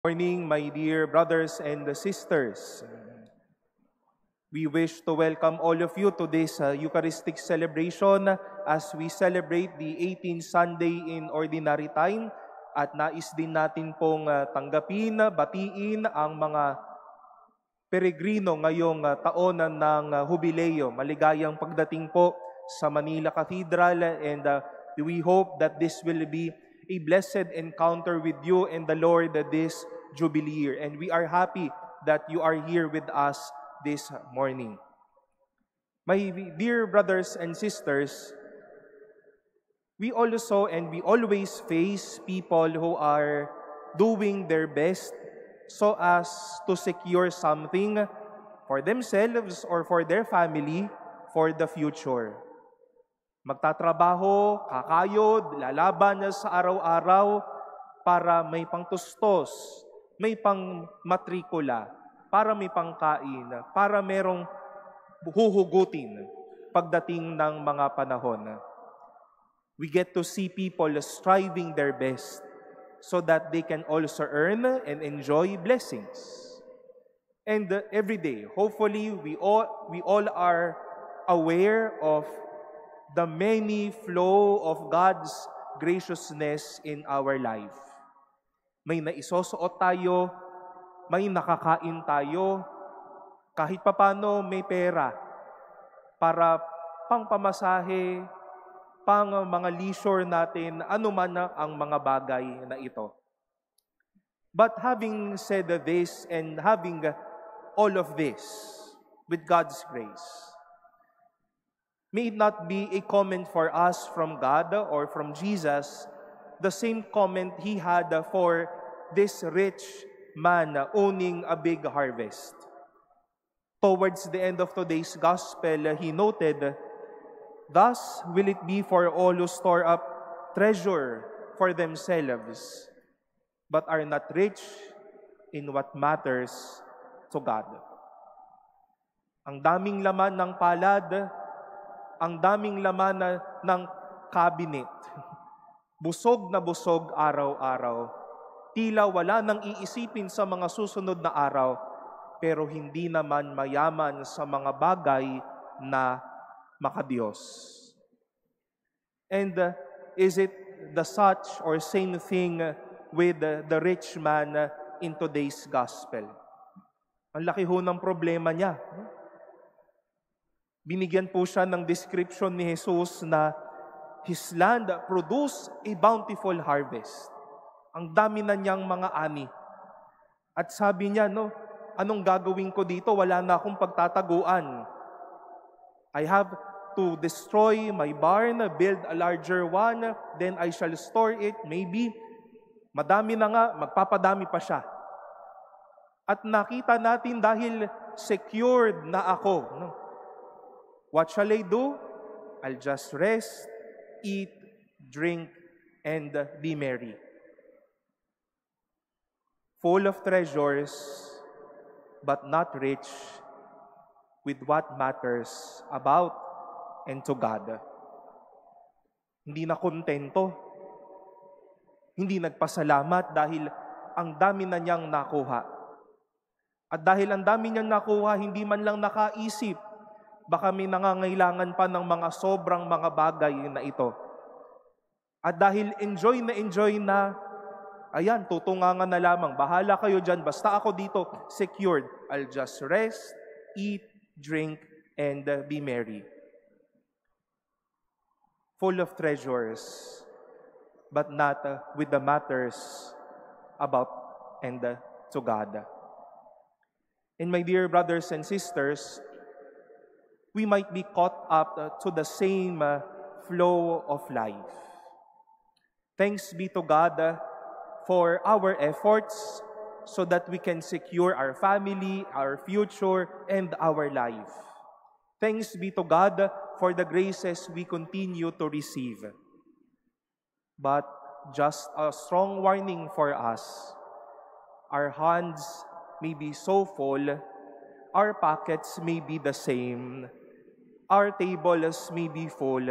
Morning, my dear brothers and sisters. We wish to welcome all of you to this Eucharistic celebration as we celebrate the 18th Sunday in Ordinary Time at nais din natin pong tanggapin, batiin ang mga peregrino ngayong taon ng Hubileo. Maligayang pagdating po sa Manila Cathedral and we hope that this will be a blessed encounter with you and the Lord this Jubilee year. And we are happy that you are here with us this morning. My dear brothers and sisters, we also and we always face people who are doing their best so as to secure something for themselves or for their family for the future. Magtatrabaho, kakayod, lalaban sa araw-araw para may pangtustos, may pang matrikula, para may pangkain, para merong huhugutin pagdating ng mga panahon. We get to see people striving their best so that they can also earn and enjoy blessings. And every day, hopefully, we all are aware of the many flow of God's graciousness in our life. May naisusuot tayo, may nakakain tayo, kahit papano may pera para pang pamasahe, pang mga leisure natin, anuman na ang mga bagay na ito. But having said this and having all of this with God's grace, may it not be a comment for us from God or from Jesus, the same comment He had for this rich man owning a big harvest. Towards the end of today's gospel, he noted, "Thus will it be for all who store up treasure for themselves, but are not rich in what matters to God." Ang daming laman ng palad, ang daming laman ng cabinet. Busog na busog araw-araw. Tila wala nang iisipin sa mga susunod na araw, pero hindi naman mayaman sa mga bagay na makadiyos. And is it the such or same thing with the rich man in today's gospel? Ang laki ho ng problema niya. Binigyan po siya ng description ni Jesus na his land produced a bountiful harvest. Ang dami na niyang mga ani. At sabi niya, anong gagawin ko dito? Wala na akong pagtataguan. I have to destroy my barn, build a larger one, then I shall store it. Maybe, madami na nga, magpapadami pa siya. At nakita natin dahil secured na ako. What shall I do? I'll just rest, eat, drink, and be merry. Full of treasures, but not rich with what matters about and to God. Hindi na kontento, hindi nagpasalamat dahil ang dami na niyang nakuha. At dahil ang dami niyang nakuha, hindi man lang nakaisip, baka may nangangailangan pa ng mga sobrang mga bagay na ito. At dahil enjoy na, ayan, tutungangan na lamang. Bahala kayo dyan, basta ako dito, secured. I'll just rest, eat, drink, and be merry. Full of treasures, but not with the matters about and to God. And my dear brothers and sisters, we might be caught up to the same flow of life. Thanks be to God for our efforts so that we can secure our family, our future, and our life. Thanks be to God for the graces we continue to receive. But just a strong warning for us, our hands may be so full, our pockets may be the same, our tables may be full,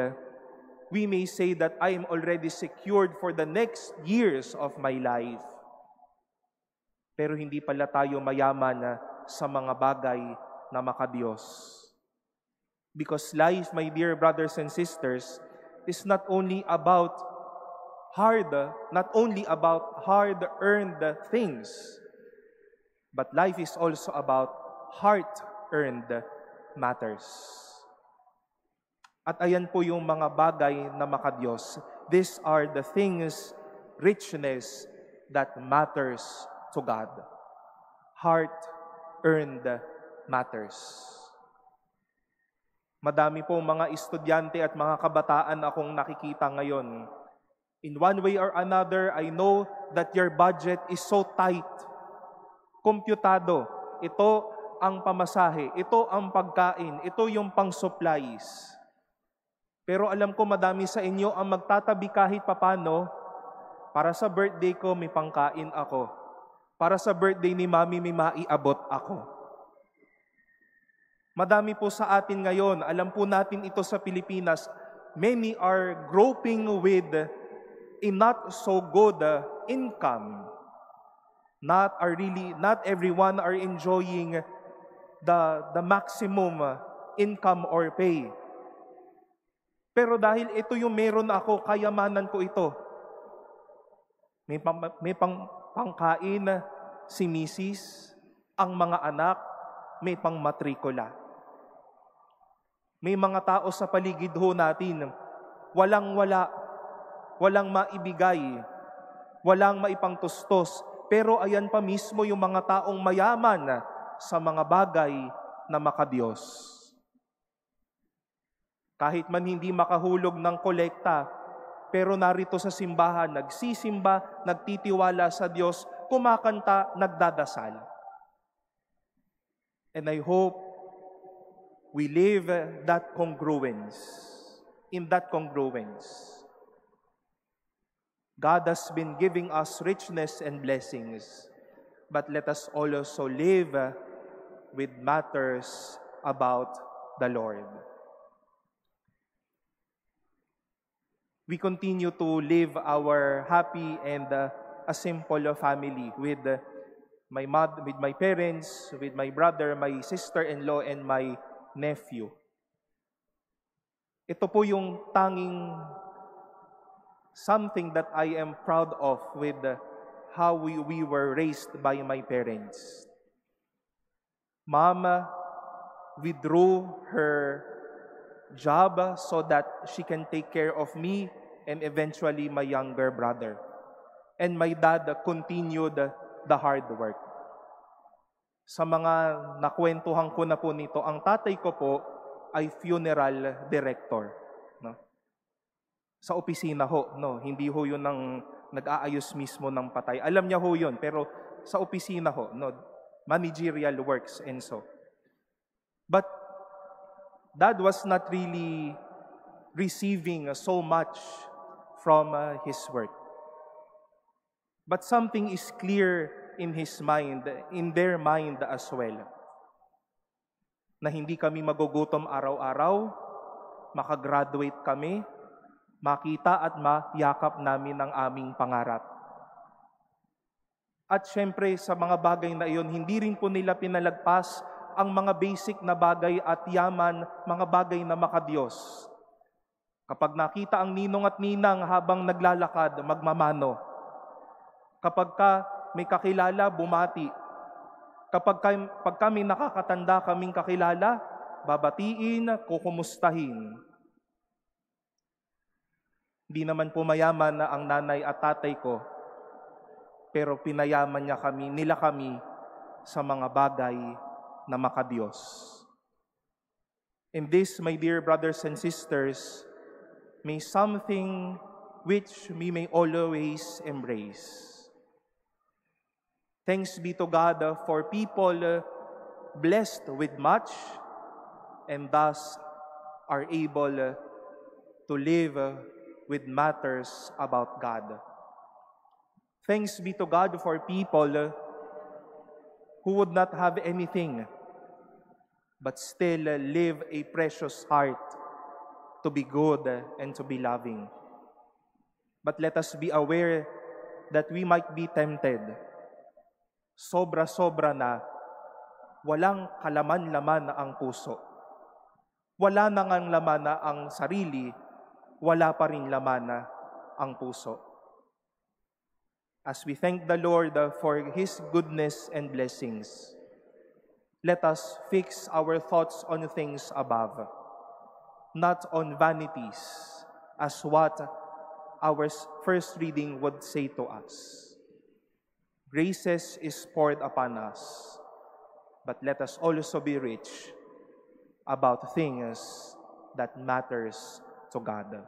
we may say that I am already secured for the next years of my life. pero hindi pala tayo mayaman sa mga bagay na makadiyos. Because life, my dear brothers and sisters, is not only about hard-earned things, but life is also about heart-earned matters. At ayan po yung mga bagay na makadiyos. These are the things, richness, that matters to God. Heart-earned matters. Madami pong mga estudyante at mga kabataan akong nakikita ngayon. In one way or another, I know that your budget is so tight. Kompyutado. Ito ang pamasahe. Ito ang pagkain. Ito yung pang-supplies. Pero alam ko madami sa inyo ang magtatabi kahit papano, para sa birthday ko may pangkain ako. Para sa birthday ni Mami may maiabot ako. Madami po sa atin ngayon, alam po natin ito sa Pilipinas, many are groping with a not so good income. Not everyone are enjoying the maximum income or pay. Pero dahil ito yung meron ako, kayamanan ko ito. May pangkain si misis, ang mga anak, may pangmatrikula. May mga tao sa paligid ho natin, walang-wala, walang maibigay, walang maipangtustos, pero ayan pa mismo yung mga taong mayaman sa mga bagay na makadiyos. Kahit man hindi makahulog ng kolekta, pero narito sa simbahan, nagsisimba, nagtitiwala sa Diyos, kumakanta, nagdadasal. And I hope we live that congruence, in that congruence. God has been giving us richness and blessings, but let us also live with matters about the Lord. We continue to live our happy and a simple family with my parents, with my brother, my sister-in-law, and my nephew. Ito po yung tanging something that I am proud of with how we were raised by my parents. Mama withdrew her job so that she can take care of me and eventually my younger brother. And my dad continued the hard work. Sa mga nakwentuhan ko na po nito, ang tatay ko po ay funeral director. No? Sa opisina ho, no? Hindi ho yun ang nag-aayos mismo ng patay. Alam niya ho yun, pero sa opisina ho, no? Managerial works and so. But Dad was not really receiving so much from his work. But something is clear in his mind, in their mind as well. Na hindi kami magugutom araw-araw, makagraduate kami, makita at mayakap namin ang aming pangarap. At syempre sa mga bagay na iyon, hindi rin po nila pinalagpas ang mga basic na bagay at yaman, mga bagay na makadiyos. Kapag nakita ang ninong at ninang habang naglalakad, magmamano. Kapag may kakilala, bumati. Kapag kami nakakatanda kaming kakilala, babatiin, kukumustahin. Hindi naman po mayaman na ang nanay at tatay ko, pero pinayaman nila kami sa mga bagay na makadiyos. In this, my dear brothers and sisters, may something which we may always embrace. Thanks be to God for people blessed with much and thus are able to live with matters about God. Thanks be to God for people who would not have anything but still live a precious heart to be good and to be loving. But let us be aware that we might be tempted. sobra-sobra na, walang kalaman-laman na ang puso. Wala na ngang laman na ang sarili, wala pa rin laman na ang puso. As we thank the Lord for His goodness and blessings, let us fix our thoughts on things above, not on vanities, as what our first reading would say to us. Graces is poured upon us, but let us also be rich about things that matters to God.